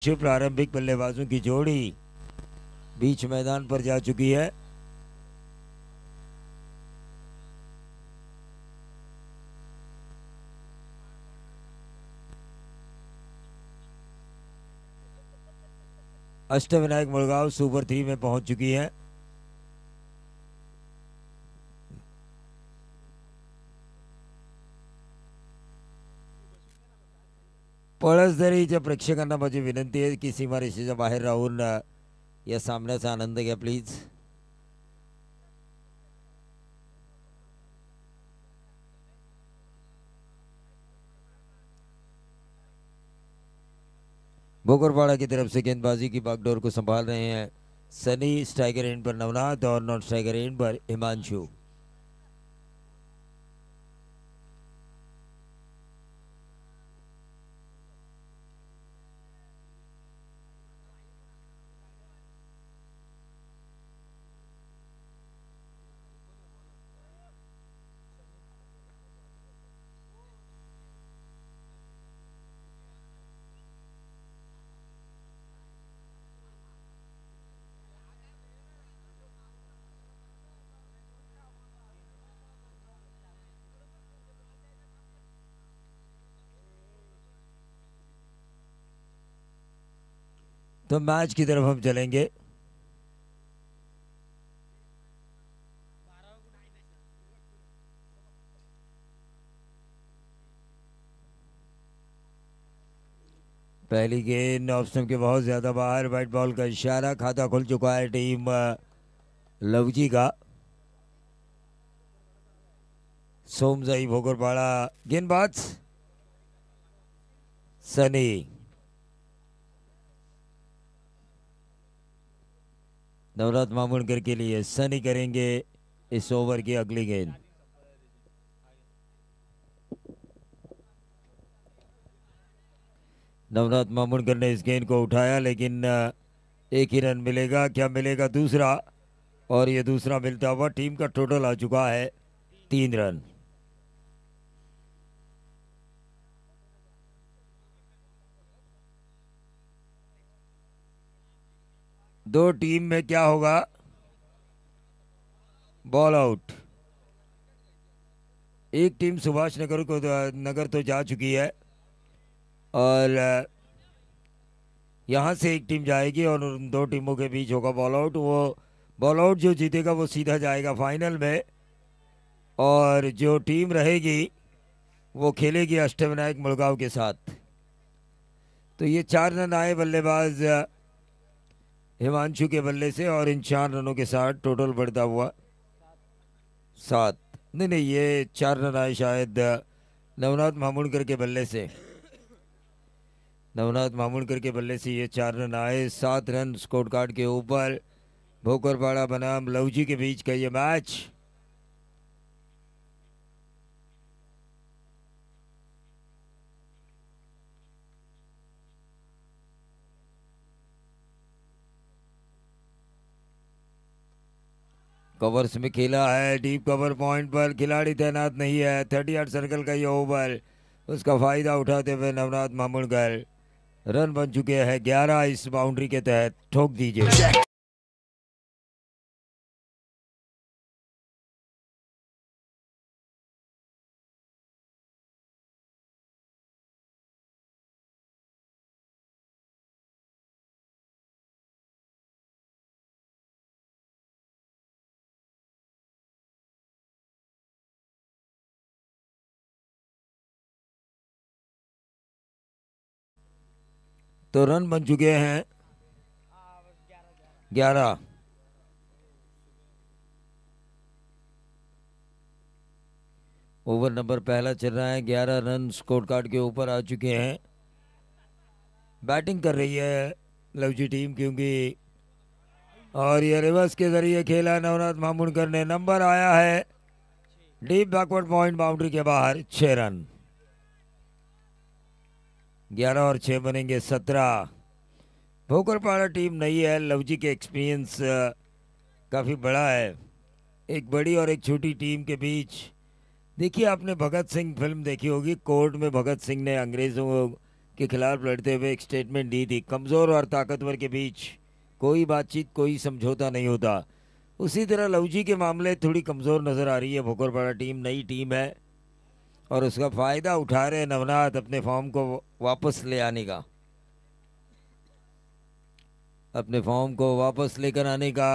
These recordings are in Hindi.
प्रारंभिक बल्लेबाजों की जोड़ी बीच मैदान पर जा चुकी है। अष्टविनायक मुड़गांव सुपर 3 में पहुंच चुकी है। पळसदरीच्या प्रेक्षकांना माझी विनंती आहे की सीमारेषेच्या बाहेर राहून या सामन्याचा आनंद घ्या प्लीज। भोकरपाड़ा की तरफ से गेंदबाजी की बागडोर को संभाल रहे हैं सनी। स्ट्राइकर एंड पर नवनाथ और नॉन स्ट्राइकर एंड पर हिमांशु। तो मैच की तरफ हम चलेंगे। पहली गेंद ऑफ स्टंप के बहुत ज्यादा बाहर। वाइट बॉल का इशारा। खाता खुल चुका है टीम लवजी का। सोमजाई भोकरपाड़ा गेंदबाज सनी। नवनाथ मामूनकर के लिए सनी करेंगे इस ओवर की अगली गेंद। नवनाथ मामूनकर ने इस गेंद को उठाया लेकिन एक ही रन मिलेगा। क्या मिलेगा दूसरा? और ये दूसरा मिलता हुआ टीम का टोटल आ चुका है 3 रन। दो टीम में क्या होगा? Ball out. एक टीम सुभाष नगर तो जा चुकी है और यहां से एक टीम जाएगी और उन दो टीमों के बीच होगा बॉल आउट। वो बॉल आउट जो जीतेगा वो सीधा जाएगा फाइनल में और जो टीम रहेगी वो खेलेगी अष्टविनायक मुड़गांव के साथ। तो ये 4 रन आए बल्लेबाज हिमांशु के बल्ले से और इन 4 रनों के साथ टोटल बढ़ता हुआ 7। नहीं, ये 4 रन आए शायद नवनाथ मामूनकर के बल्ले से। नवनाथ मामूनकर के बल्ले से ये 4 रन आए। 7 रन स्कोर कार्ड के ऊपर। भोकरपाड़ा बनाम लवजी के बीच का ये मैच। कवर्स में खेला है। डीप कवर पॉइंट पर खिलाड़ी तैनात नहीं है। 38 सर्कल का ये ओवर, उसका फायदा उठाते हुए नवनाथ मामूनकर। रन बन चुके हैं 11 इस बाउंड्री के तहत। ठोक दीजिए। तो रन बन चुके हैं 11। ओवर नंबर पहला चल रहा है। 11 रन स्कोर कार्ड के ऊपर आ चुके हैं। बैटिंग कर रही है लवजी टीम क्योंकि और ये रिवर्स के जरिए खेला नवनाथ मामूनकर ने। नंबर आया है डीप बैकवर्ड पॉइंट बाउंड्री के बाहर। 6 रन। 11 और 6 बनेंगे 17। भोकरपाड़ा टीम नई है। लवजी के एक्सपीरियंस काफ़ी बड़ा है। एक बड़ी और एक छोटी टीम के बीच। देखिए, आपने भगत सिंह फिल्म देखी होगी। कोर्ट में भगत सिंह ने अंग्रेज़ों के खिलाफ लड़ते हुए एक स्टेटमेंट दी थी, कमज़ोर और ताकतवर के बीच कोई बातचीत, कोई समझौता नहीं होता। उसी तरह लवजी के मामले थोड़ी कमज़ोर नज़र आ रही है। भोकरपाड़ा टीम नई टीम है और उसका फ़ायदा उठा रहे नवनाथ अपने फॉर्म को वापस ले आने का, अपने फॉर्म को वापस लेकर आने का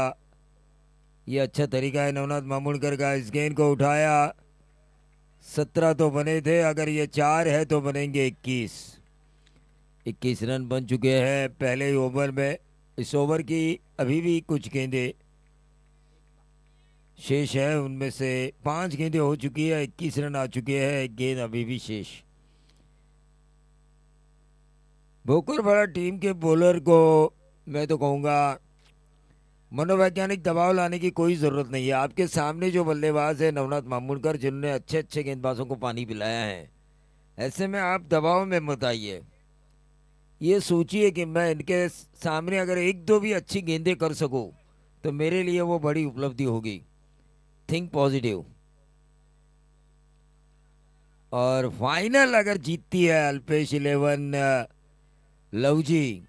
ये अच्छा तरीका है नवनाथ मामूलकर का। इस गेंद को उठाया, 17 तो बने थे, अगर ये 4 है तो बनेंगे 21। 21 रन बन चुके हैं पहले ही ओवर में। इस ओवर की अभी भी कुछ गेंदें शेष है, उनमें से 5 गेंदें हो चुकी है, 21 रन आ चुके हैं, एक गेंद अभी भी शेष। भोकरपाड़ा टीम के बॉलर को मैं तो कहूँगा मनोवैज्ञानिक दबाव लाने की कोई ज़रूरत नहीं है। आपके सामने जो बल्लेबाज है नवनाथ मामूलकर, जिन्होंने अच्छे अच्छे गेंदबाजों को पानी पिलाया है, ऐसे में आप दबाव में मत आइए। ये सोचिए कि मैं इनके सामने अगर एक दो भी अच्छी गेंदें कर सकूं तो मेरे लिए वो बड़ी उपलब्धि होगी। Think positive. और फाइनल अगर जीतती है अल्पेश 11 लवजी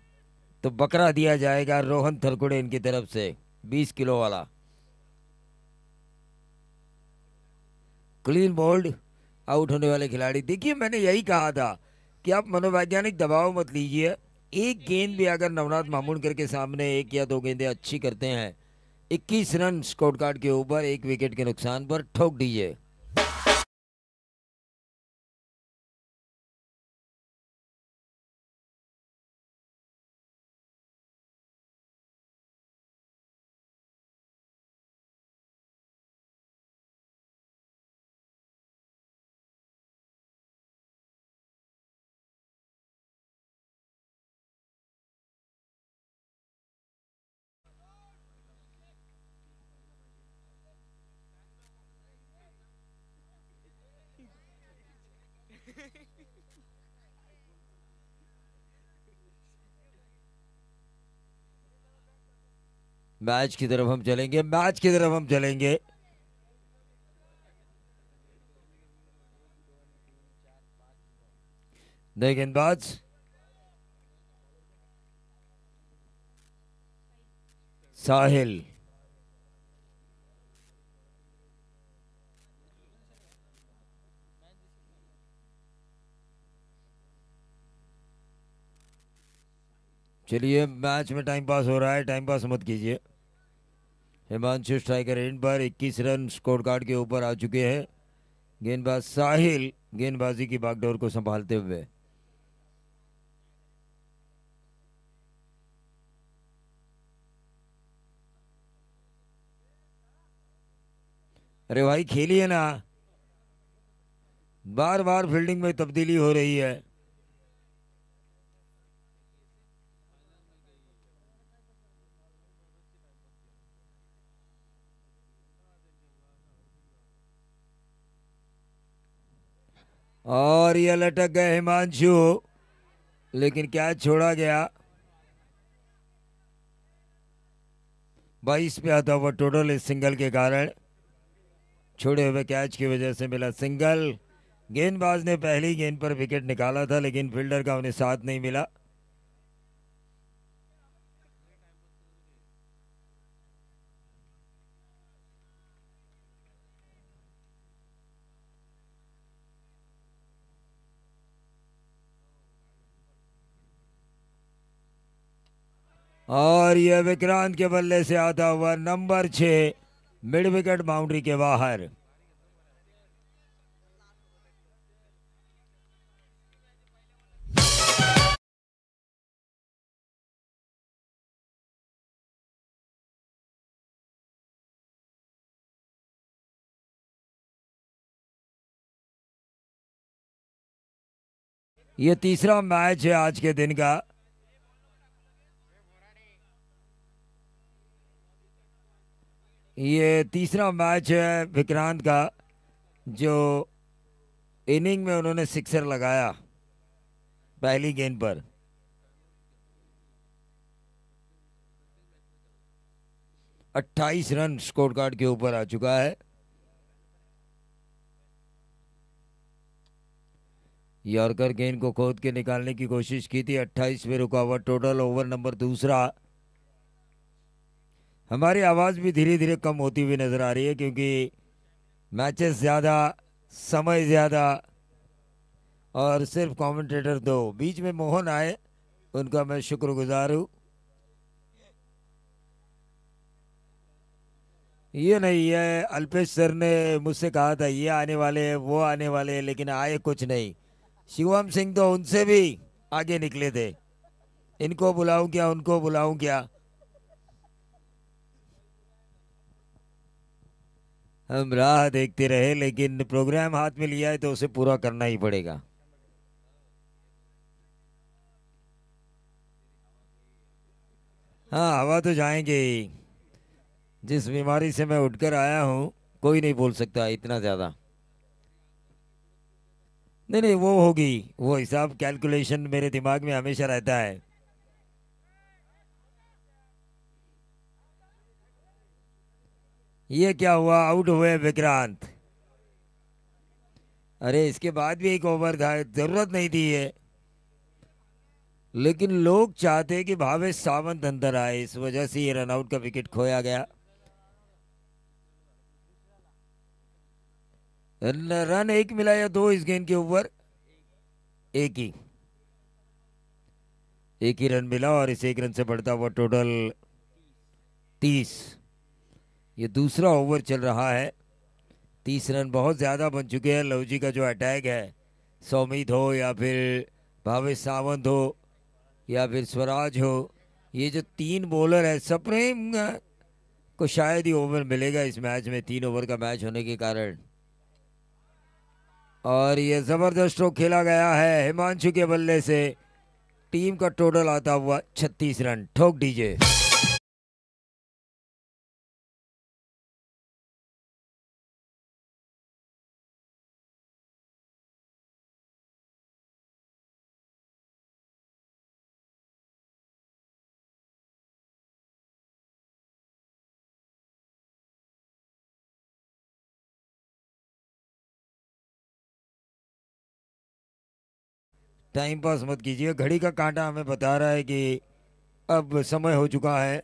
तो बकरा दिया जाएगा रोहन थरकुड़े इनकी तरफ से, 20 किलो वाला। क्लीन बोल्ड, आउट होने वाले खिलाड़ी। देखिए मैंने यही कहा था कि आप मनोवैज्ञानिक दबाव मत लीजिए। एक गेंद भी अगर नवनाथ मामूलकर के सामने एक या दो गेंदें अच्छी करते हैं, 21 रन स्कोर कार्ड के ऊपर, एक विकेट के नुकसान पर ठोक दीजिए। मैच की तरफ हम चलेंगे, मैच की तरफ हम चलेंगे। नए गेंदबाज साहिल, चलिए मैच में टाइम पास हो रहा है, टाइम पास मत कीजिए। हिमांशु स्ट्राइकर एंड पर 21 रन स्कोर कार्ड के ऊपर आ चुके हैं। गेंदबाज साहिल गेंदबाजी की बागडोर को संभालते हुए। अरे भाई खेलिए ना, बार बार फील्डिंग में तब्दीली हो रही है। और ये लटक गए हिमांशु, लेकिन कैच छोड़ा गया। 22 पे आता हुआ टोटल इस सिंगल के कारण, छोड़े हुए कैच की वजह से मिला सिंगल। गेंदबाज ने पहली गेंद पर विकेट निकाला था, लेकिन फील्डर का उन्हें साथ नहीं मिला। और यह विक्रांत के बल्ले से आता हुआ नंबर 6 मिड विकेट बाउंड्री के बाहर। ये तीसरा मैच है आज के दिन का। ये तीसरा मैच है विक्रांत का, जो इनिंग में उन्होंने सिक्सर लगाया पहली गेंद पर। 28 रन स्कोर कार्ड के ऊपर आ चुका है। यॉर्कर गेंद को खोद के निकालने की कोशिश की थी। 28 पे रुका हुआ टोटल, ओवर नंबर दूसरा। हमारी आवाज़ भी धीरे धीरे कम होती हुई नजर आ रही है क्योंकि मैचेस ज़्यादा, समय ज़्यादा और सिर्फ कमेंटेटर दो। बीच में मोहन आए, उनका मैं शुक्रगुजार हूँ। ये नहीं है, अल्पेश सर ने मुझसे कहा था ये आने वाले हैं, वो आने वाले हैं, लेकिन आए कुछ नहीं। शिवम सिंह तो उनसे भी आगे निकले थे। इनको बुलाऊं क्या, उनको बुलाऊं क्या। हम राह देखते रहे, लेकिन प्रोग्राम हाथ में लिया है तो उसे पूरा करना ही पड़ेगा। हाँ, हवा तो जाएंगे ही। जिस बीमारी से मैं उठकर आया हूँ, कोई नहीं बोल सकता इतना ज्यादा। नहीं नहीं, वो होगी। वो हिसाब कैलकुलेशन मेरे दिमाग में हमेशा रहता है। ये क्या हुआ, आउट हुए विक्रांत। अरे इसके बाद भी एक ओवर था, जरूरत नहीं थी है। लेकिन लोग चाहते कि भावेश सावंत अंदर आए, इस वजह से ये रनआउट का विकेट खोया गया। रन एक मिला या दो इस गेंद के ऊपर? एक ही। एक ही रन मिला और इस एक रन से बढ़ता हुआ टोटल 30। ये दूसरा ओवर चल रहा है। 30 रन बहुत ज़्यादा बन चुके हैं। लव जी का जो अटैक है, सौमीत हो या फिर भावेश सावंत हो या फिर स्वराज हो, ये जो तीन बॉलर है, सप्रेम को शायद ही ओवर मिलेगा इस मैच में, 3 ओवर का मैच होने के कारण। और ये जबरदस्त स्ट्रोक खेला गया है हिमांशु के बल्ले से। टीम का टोटल आता हुआ 36 रन। ठोक डीजे। टाइम पास मत कीजिए, घड़ी का कांटा हमें बता रहा है कि अब समय हो चुका है।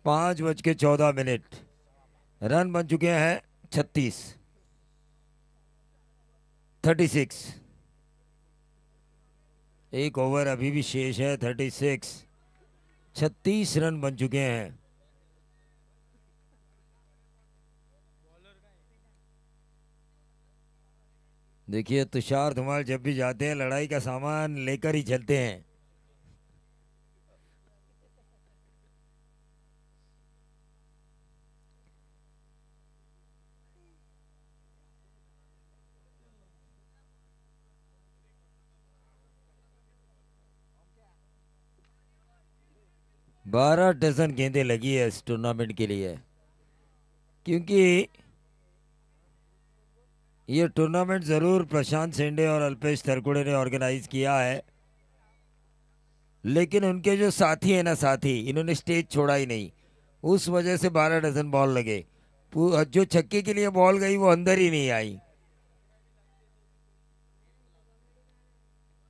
5:14। रन बन चुके हैं 36, 36। एक ओवर अभी भी शेष है। 36, 36 रन बन चुके हैं। देखिए, तुषार धुमाल जब भी जाते हैं लड़ाई का सामान लेकर ही चलते हैं। बारह डजन गेंदें लगी है इस टूर्नामेंट के लिए, क्योंकि ये टूर्नामेंट जरूर प्रशांत सेंडे और अल्पेश थरकुड़े ने ऑर्गेनाइज किया है, लेकिन उनके जो साथी है ना, साथी, इन्होंने स्टेज छोड़ा ही नहीं। उस वजह से 12 डजन बॉल लगे। जो छक्के के लिए बॉल गई वो अंदर ही नहीं आई।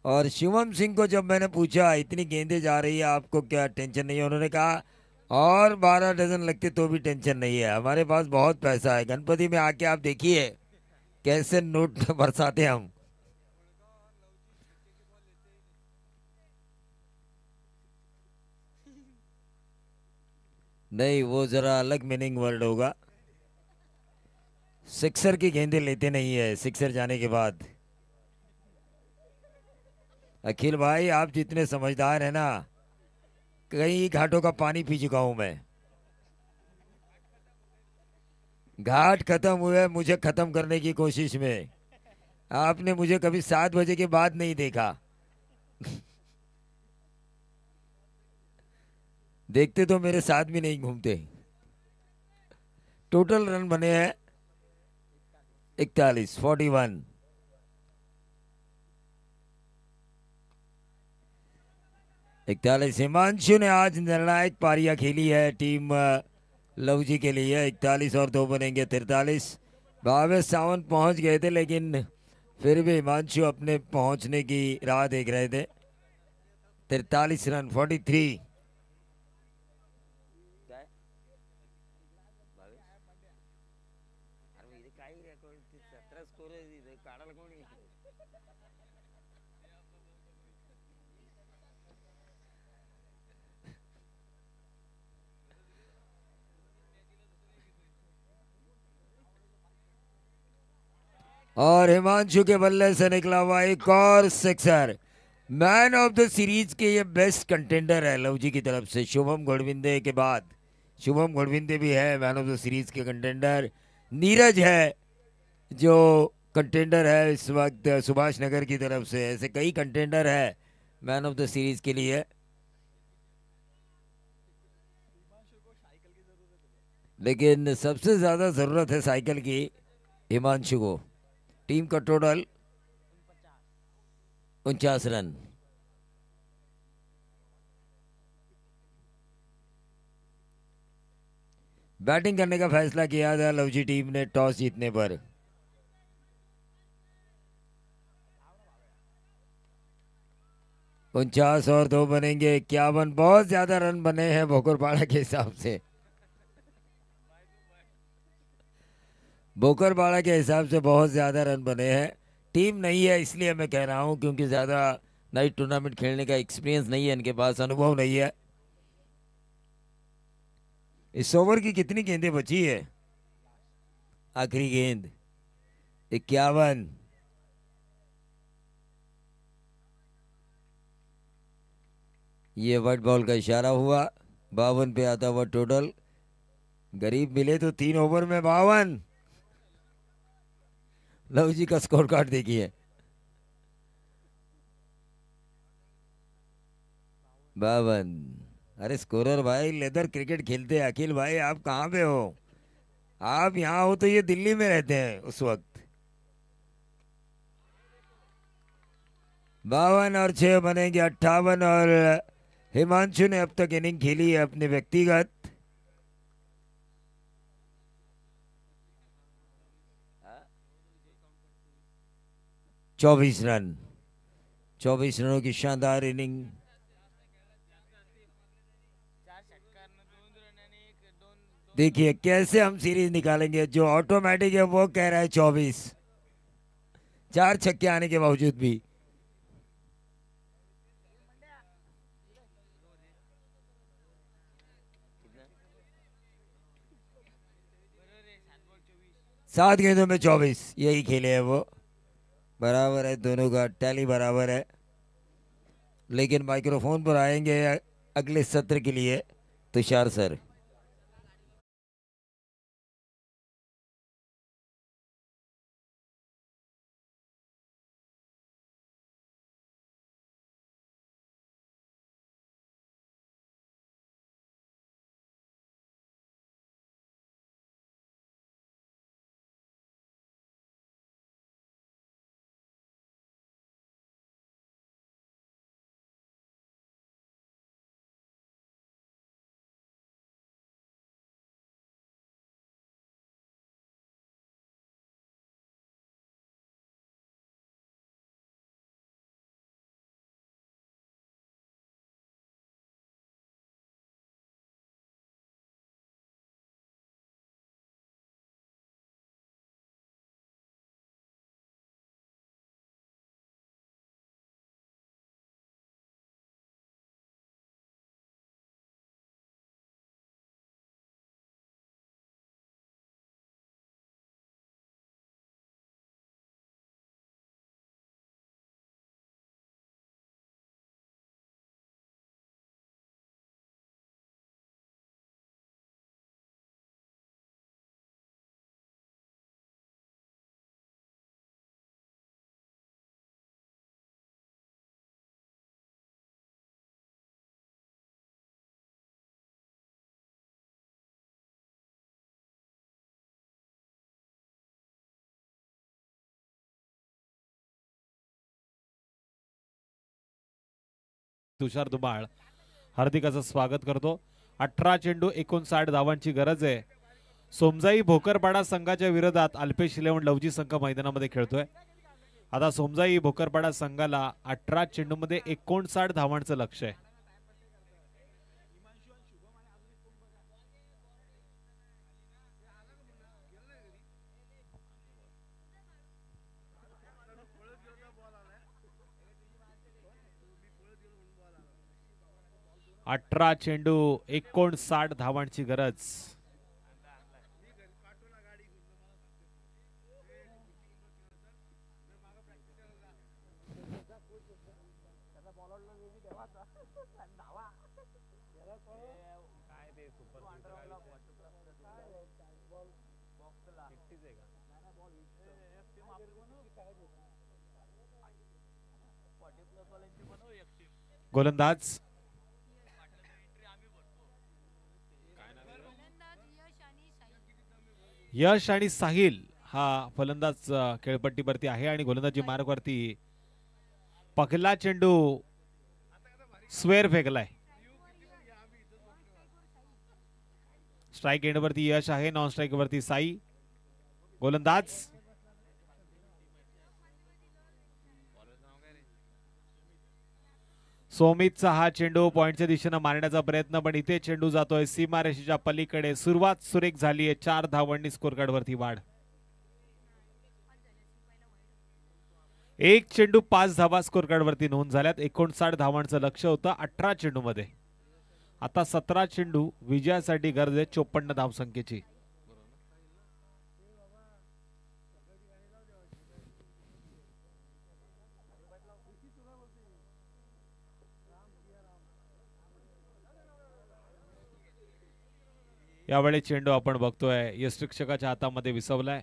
और शिवम सिंह को जब मैंने पूछा इतनी गेंदें जा रही है, आपको क्या टेंशन नहीं है, उन्होंने कहा और 12 डजन लगते तो भी टेंशन नहीं है, हमारे पास बहुत पैसा है। गणपति में आके आप देखिए कैसे नोट बरसाते हम। नहीं, वो जरा अलग मीनिंग वर्ड होगा। सिक्सर की गेंदें लेते नहीं है सिक्सर जाने के बाद। अखिल भाई, आप जितने समझदार हैं ना, कई घाटों का पानी पी चुका हूं मैं। घाट खत्म हुए मुझे खत्म करने की कोशिश में। आपने मुझे कभी 7 बजे के बाद नहीं देखा। देखते तो मेरे साथ भी नहीं घूमते। टोटल रन बने हैं 41, 41। 41। हिमांशु ने आज निर्णायक पारियां खेली है टीम लव जी के लिए। 41 और 2 बनेंगे 43। भावेश सावंत पहुंच गए थे, लेकिन फिर भी हिमांशु अपने पहुंचने की राह देख रहे थे। 43 रन 43। और हिमांशु के बल्ले से निकला हुआ एक और sixer. Man of the series के ये बेस्ट कंटेंडर है लव जी की तरफ से। शुभम गोडविंदे के बाद शुभम गोडविंदे भी है मैन ऑफ द सीरीज के कंटेंडर। नीरज है जो कंटेंडर है इस वक्त सुभाष नगर की तरफ से। ऐसे कई कंटेंडर है मैन ऑफ द सीरीज के लिए। लेकिन सबसे ज्यादा जरूरत है साइकिल की हिमांशु को। टीम का टोटल 49 रन। बैटिंग करने का फैसला किया था लवजी टीम ने टॉस जीतने पर। उनचास और 2 बनेंगे 51। बहुत ज्यादा रन बने हैं भोकरपाड़ा के हिसाब से। भोकरपाड़ा के हिसाब से बहुत ज्यादा रन बने हैं। टीम नहीं है इसलिए मैं कह रहा हूं, क्योंकि ज्यादा नाइट टूर्नामेंट खेलने का एक्सपीरियंस नहीं है इनके पास, अनुभव नहीं है। इस ओवर की कितनी गेंदें बची है? आखिरी गेंद 51। ये व्हाइट बॉल का इशारा हुआ। 52 पे आता हुआ टोटल। गरीब मिले तो 3 ओवर में 52। लव जी का स्कोर कार्ड देखिए। 52। अरे स्कोरर भाई लेदर क्रिकेट खेलते हैं अखिल भाई, आप कहाँ पे हो? आप यहाँ हो तो ये दिल्ली में रहते हैं उस वक्त। 52 और 6 बनेंगे 58। और हिमांशु ने अब तक इनिंग खेली है अपने व्यक्तिगत 24 रन। 24 रनों की शानदार इनिंग। देखिए कैसे हम सीरीज निकालेंगे। जो ऑटोमेटिक है वो कह रहा है 24। 4 छक्के आने के बावजूद भी। सात गेंदों में 24 यही खेले हैं वो। बराबर है दोनों का टैली बराबर है। लेकिन माइक्रोफोन पर आएंगे अगले सत्र के लिए तुषार सर। तुषार धुमाळ हार्दिक असं स्वागत करतो। 18 चेंडू 59 धावांची गरज आहे। सोमजाई भोकरपाडा संघाच्या विरोधात अल्पेश इलेव्हन लवजी संघ मैदानामध्ये खेळतोय। आता सोमजाई भोकरपाडा संघाला 18 चेंडूमध्ये 59 धावांचं लक्ष आहे. अठरा चेंडू 59 धावांची गरज. गोलंदाज यश आणि साहिल हा फलंदाज खेळपट्टीवरती आहे आणि गोलंदाजी मार्गवरती पहिला चेंडू स्क्वेअर फेकलाय. स्ट्राइक एंडवरती यश आहे, नॉन स्ट्राइक वरती साई. गोलंदाज सोमितचा हा चेंडू पॉइंटच्या दिशेने मारण्याचा प्रयत्न, पण इथे चेंडू जातोय सीमारेषेच्या पलीकडे. सुरुवात सुरेख झाली आहे. 4 धावांनी स्कोर कार्ड वरती वाढ. एक चेंडू 5 धावा स्कोर कार्ड वरती नोंद झाल्यात. 59 धावांचं लक्ष होतं 18 चेंडू मध्ये. आता 17 चेंडू विजयासाठी गरज आहे 54 धावसंख्येची. यावेळी चेंडू आपण बघतोय यष्टिक्षकाच्या हातामध्ये विसवलाय.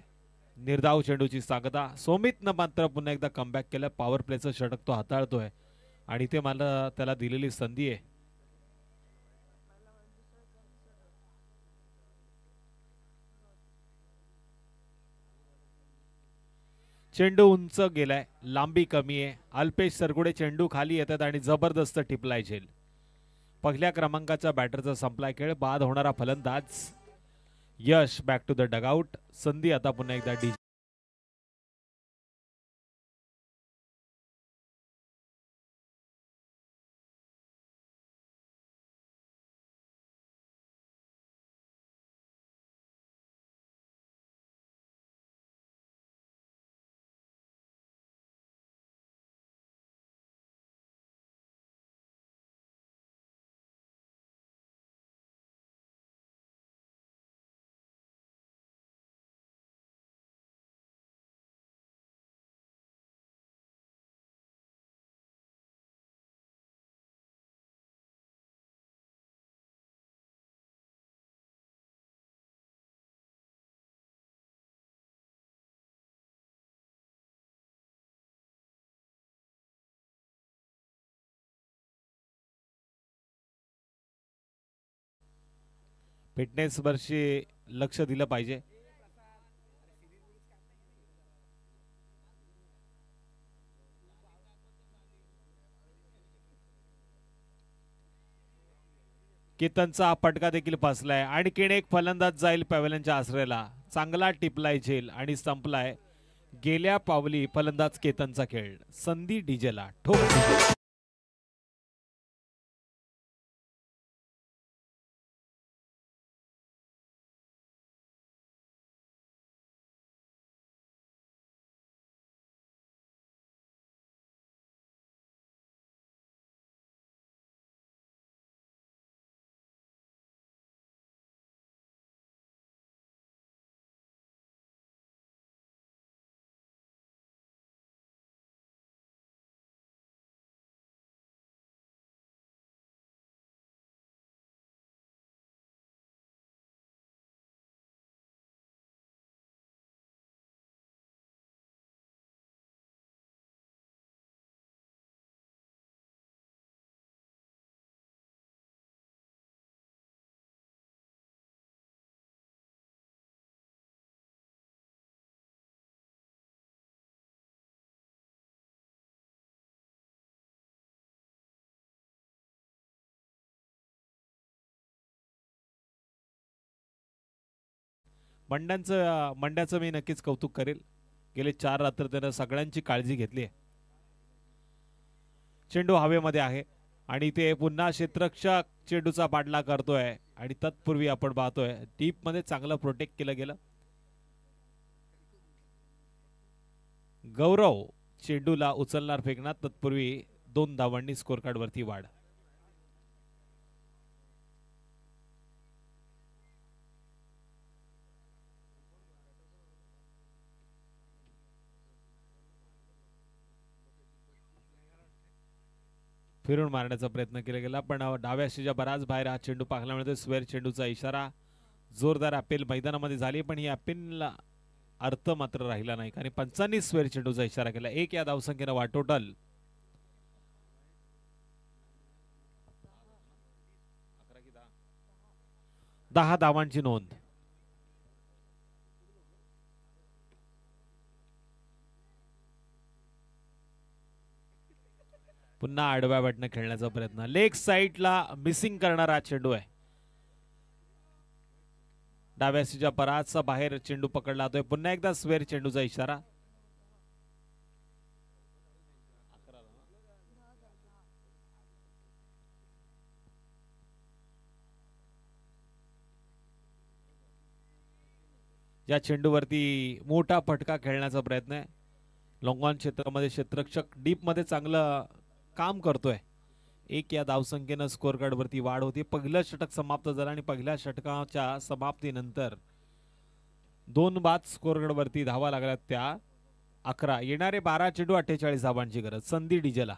निर्धाव चेंडूची सांगता. सोमितनं मात्र पुन्हा एकदा कमबॅक केलं. पॉवर प्लेचं षटक तो हाताळतोय आणि ते मला त्याला दिलेली संधी आहे. चेंडू उंच गेलाय, लांबी कमी आहे. अल्पेश सरगुडे चेंडू खाली येतात आणि जबरदस्त टिपलाय झेल. पहिल्या क्रमांकाचा बॅटरचा संपलाय खेळ. बाद होणारा फलंदाज Yash. Back to the dugout. संधी आता पुन्हा एकदा डी. फिटनेस वरशी लक्ष दिलं पाहिजे. केतनचा फटका देखील फसलाय. आणखीन एक फलंदाज जाईल पॅव्हलियनच्या आसऱ्याला. चांगला टिपलाय झेल आणि संपलाय. गेल्या पावली फलंदाज केतनचा खेळ. संधी डीजेला ठोक. मंड्याचं मी नक्कीच कौतुक करेल. गेले 4 रात्र त्यानं सगळ्यांची काळजी घेतली आहे. चेंडू हवेमध्ये आहे आणि ते पुन्हा क्षेत्ररक्षक चेंडूचा पाठलाग करतोय आणि तत्पूर्वी आपण पाहतोय डीप मध्ये चांगलं प्रोटेक्ट केलं गेलं. गौरव चेंडूला उचलणार फेकणार तत्पूर्वी 2 धावांनी स्कोर कार्ड वरती वाढ. फिरून मारण्याचा प्रयत्न केला गेला पण डाव्या शीच्या बराच बाहेर हा चेंडू पाहायला मिळतो. स्वेअर चेंडूचा इशारा. जोरदार अपील मैदानामध्ये झाली पण ही अपीलला अर्थ मात्र राहिला नाही कारण पंचांनी स्वेअर चेंडूचा इशारा केला. 1 या धावसंख्येनं वाट टोटल 10 धावांची नोंद. पुन्हा आडव्या बॅटने खेळण्याचा प्रयत्न. लेग साइडला मिसिंग करणारा चेंडू आहे. डाव्या सीच्या पराचा बाहेर चेंडू पकडला जातोय. पुन्हा एकदा स्वेअर चेंडूचा इशारा. या चेंडूवरती मोठा फटका खेळण्याचा प्रयत्न आहे. लॉंगॉन क्षेत्रामध्ये क्षेत्ररक्षक डीप मध्ये चांगलं काम करतोय. 1 या धावसंख्येनं स्कोर कार्ड वरती वाढ होती. पहिलं षटक समाप्त झालं आणि पहिल्या षटकाच्या समाप्तीनंतर 2 बाद स्कोर कार्ड वरती धावा लागल्यात त्या 11. येणारे 12 चेंडू 48 धावांची गरज. संधी डीजेला.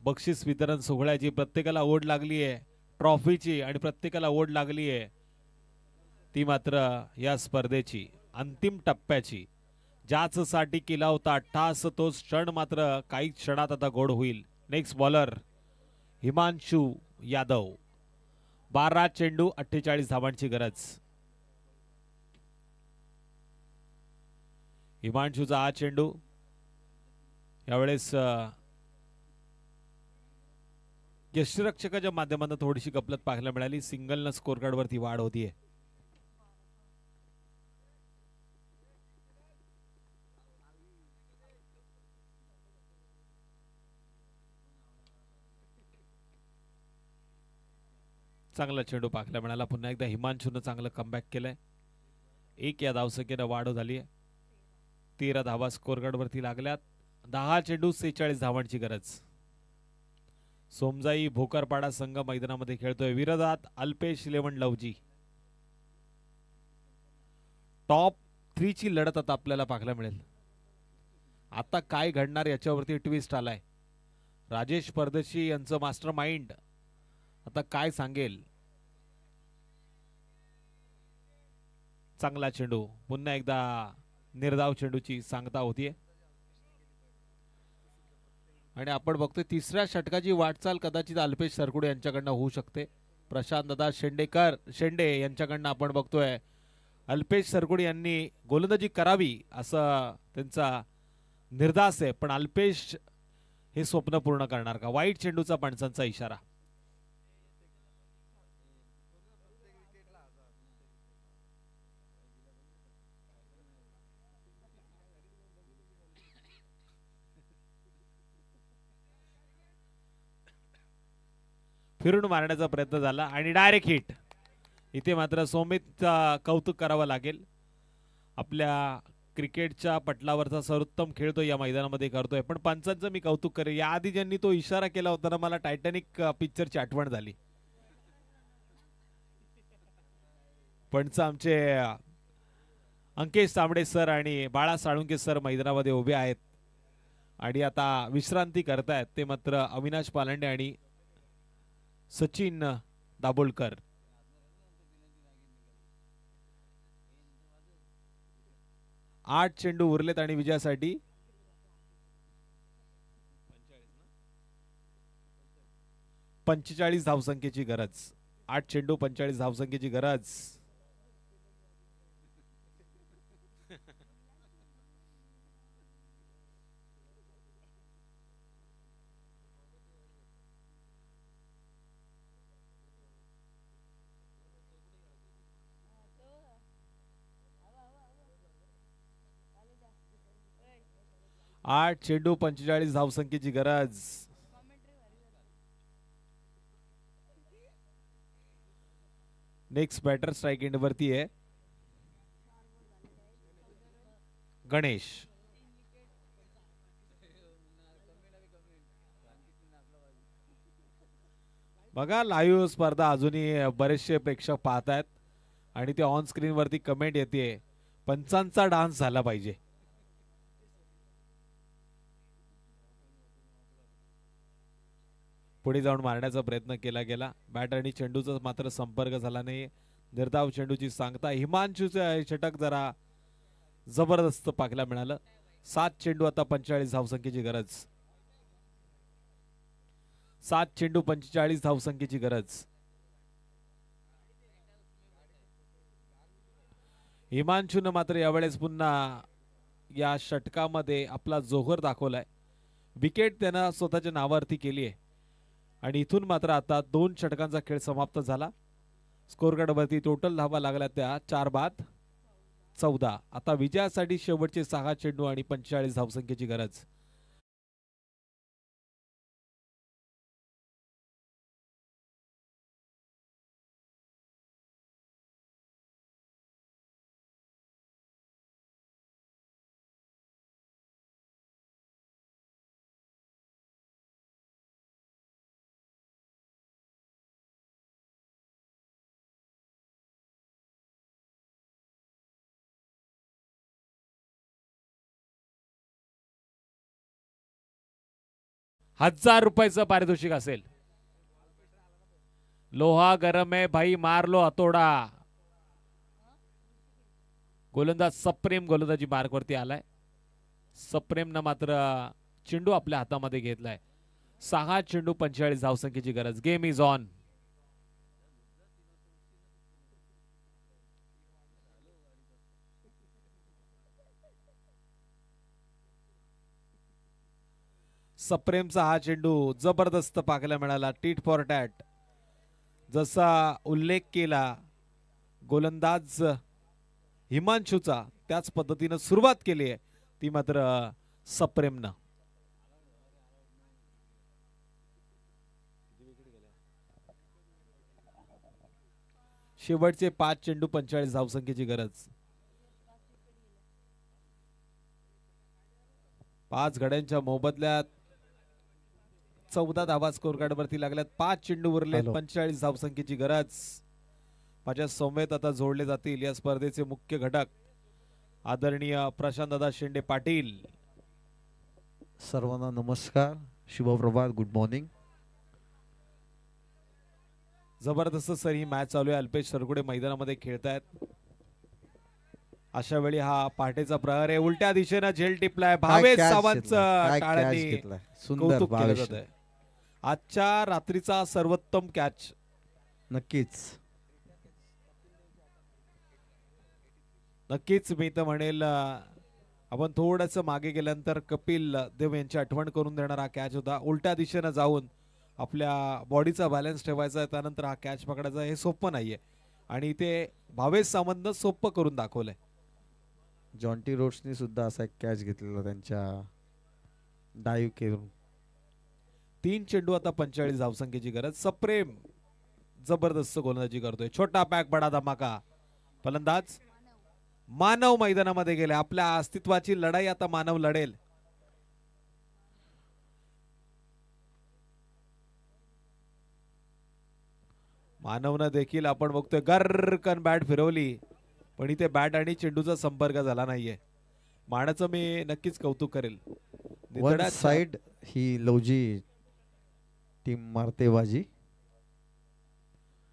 बक्षीस वितरण सोहळ्याची प्रत्येकाला ओढ लागली आहे. ट्रॉफीची आणि प्रत्येकाला ओढ लागली आहे ती मात्र या स्पर्धेची अंतिम टप्प्याची. ज्यासाठी केला होता ठास तो क्षण मात्र काही क्षणात आता गोड होईल. Next bowler Himanshu Yadav. 12 चेंडू 48 धावांची गरज. हिमांशुचा हा चेंडू यावेळेस यष्टिरक्षकाच्या माध्यमातून थोडीशी गपलत पाहायला मिळाली. सिंगलनं स्कोर कार्ड वरती वाढ होतीये. चांगला चेंडू पाहायला मिळाला. पुन्हा एकदा हिमांशूनं चांगलं कमबॅक केलंय. 1 या धावसंख्येनं वाढ झाली आहे. 13 धावा स्कोर कार्ड वरती लागल्यात. 10 चेंडू 46 धावांची गरज. सोमजाई भोकरपाडा संघ मैदानामध्ये खेळतोय. विरोधात अल्पेश 11 लवजी. टॉप 3 ची लढत आता आपल्याला पाहायला मिळेल. आता काय घडणार याच्यावरती ट्विस्ट आलाय. राजेश परदेशी यांचं मास्टर माइंड आता काय सांगेल. चांगला चेंडू. पुन्हा एकदा निर्धाव चेंडूची सांगता होतीये आणि आपण बघतोय तिसऱ्या षटकाची वाटचाल कदाचित अल्पेश सरकुडे यांच्याकडनं होऊ शकते. प्रशांत दादा शेंडे यांच्याकडनं आपण बघतोय अल्पेश सरकुडे यांनी गोलंदाजी करावी असं त्यांचा निर्धास आहे. पण अल्पेश हे स्वप्न पूर्ण करणार का. वाईट चेंडूचा पंचांचा इशारा. फिरून मारण्याचा प्रयत्न झाला आणि डायरेक्ट हिट. इथे मात्र सोमित कौतुक करावं लागेल. आपल्या क्रिकेटच्या पटलावरचा सर्वोत्तम खेळ तो या मैदानामध्ये करतोय. पण पंचांचं मी कौतुक करेन. याआधी ज्यांनी तो इशारा केला होता ना मला टायटॅनिक पिक्चरची आठवण झाली. पंच आमचे अंकेश तांबडे सर आणि बाळा साळुंके सर मैदानामध्ये उभे आहेत आणि आता विश्रांती करतायत. ते मात्र अविनाश पालांडे आणि सचिन दाभोलकर. आठ चेंडू उरलेत आणि विजयासाठी 45 धावसंख्येची गरज. 8 चेंडू 45 धावसंख्येची गरज. आठ चेंडू 45 धावसंख्येची गरज. नेक्स्ट बॅटर स्ट्राइक एंड वरती आहे गणेश. बघा लाईव्ह स्पर्धा अजूनही बरेचसे प्रेक्षक पाहतायत आणि ते ऑन स्क्रीन वरती कमेंट येते पंचांचा डान्स झाला पाहिजे. पुढे जाऊन मारण्याचा प्रयत्न केला गेला. बॅट आणि चेंडूचा मात्र संपर्क झाला नाही. निर्धाव चेंडूची सांगता. हिमांशूचे षटक जरा जबरदस्त पाहायला मिळालं. 7 चेंडू आता 45 धावसंख्येची गरज. 7 चेंडू 45 धावसंख्येची गरज. हिमांशून मात्र यावेळेस पुन्हा या षटकामध्ये आपला जोहर दाखवलाय. विकेट त्यानं स्वतःच्या नावावरती केली आहे आणि इथून मात्र आता 2 षटकांचा खेळ समाप्त झाला. स्कोर कार्डवरती टोटल धावा लागल्या त्या 4 बाद 14. आता विजयासाठी शेवटचे 6 चेंडू आणि 45 धावसंख्येची गरज. ₹1000 पारितोषिक असेल. लोहा गरम है भाई, मार लो हतोडा. गोलंदाज सप्रेम गोलंदाजी मार्क वरती आलाय. सप्रेमनं मात्र चेंडू आपल्या हातामध्ये घेतलाय. 6 चेंडू 45 धावसंख्येची गरज. Game is on. सप्रेमचा हा चेंडू जबरदस्त पाहायला मिळाला. टीट फॉर टॅट जसा उल्लेख केला गोलंदाज हिमांशूचा त्याच पद्धतीनं सुरुवात केली आहे ती मात्र सप्रेमनं. शेवटचे 5 चेंडू 45 धावसंख्येची गरज. 5 गड्यांच्या मोबदल्यात 14 धावा स्कोर कार्ड वरती लागल्यात. 5 चेंडू उरलेत. 45 धावसंख्येची गरज. माझ्या समवेत आता जोडले जातील या स्पर्धेचे मुख्य घटक आदरणीय प्रशांत दादा शेंडे पाटील. सर्वांना नमस्कार, शुभप्रभात, गुड मॉर्निंग. जबरदस्त सर ही मॅच चालू आहे. अल्पेश सरगुडे मैदानामध्ये खेळतायत. अशा वेळी हा पहाटेचा प्रहार आहे. उलट्या दिशेनं झेल टिपलाय. भावेश सावंतचं टाळ्यांनी कौतुक केलं जात आहे. आजच्या रात्रीचा सर्वोत्तम कॅच. नक्कीच नक्कीच मी तर म्हणेल आपण थोडस मागे गेल्यानंतर कपिल देव यांची आठवण करून देणारा कॅच होता. उलट्या दिशेनं जाऊन आपल्या बॉडीचा बॅलन्स ठेवायचा आहे, त्यानंतर हा कॅच पकडायचा हे सोपं नाहीये आणि ते भावेश सावंतनं सोपं करून दाखवलंय. जॉन्टी रोड्सनी सुद्धा असा एक कॅच घेतलेला त्यांच्या डाईव्ह करून. 3 चेंडू आता 45 धावसंख्येची गरज. सप्रेम जबरदस्त गोलंदाजी करतोय. छोटा पॅक बडा धमाका. फलंदाज मानव मैदानामध्ये गेले. आपल्या अस्तित्वाची लढाई आता मानव लढेल. मानवनं देखील आपण बघतोय गर्रकन बॅट फिरवली पण इथे बॅट आणि चेंडूचा संपर्क झाला नाहीये. मानाचं मी नक्कीच कौतुक करेल. वन साइड ही लवजी टीम मारते बाजी.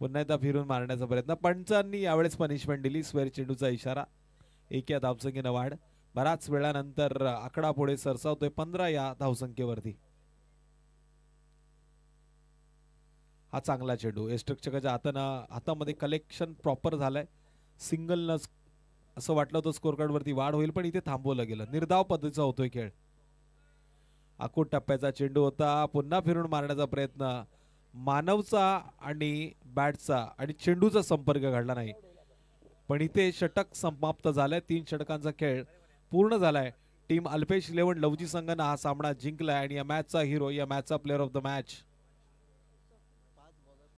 पुन्हा एकदा फिरून मारण्याचा प्रयत्न. पंचांनी यावेळेस पनिशमेंट दिली. स्क्वेअर चेंडूचा इशारा. 1 या धावसंख्येनं वाढ. बराच वेळानंतर आकडा पुढे सरसावतोय 15 या धावसंख्येवरती. हा चांगला चेंडू यष्टरक्षकाच्या हातामध्ये कलेक्शन प्रॉपर झालंय. सिंगल न असं वाटलं होतं स्कोर कार्ड वरती वाढ होईल, पण इथे थांबवलं गेलं. निर्धाव पद्धतीचा होतोय खेळ. आखूड टप्प्याचा चेंडू होता. पुन्हा फिरून मारण्याचा प्रयत्न. मानवचा आणि बॅटचा आणि चेंडूचा संपर्क घडला नाही, पण इथे षटक समाप्त झालाय. 3 षटकांचा खेळ पूर्ण झालाय. टीम अल्पेश 11 लवजी संघानं हा सामना जिंकलाय आणि या मॅचचा हिरो, या मॅचचा प्लेअर ऑफ द मॅच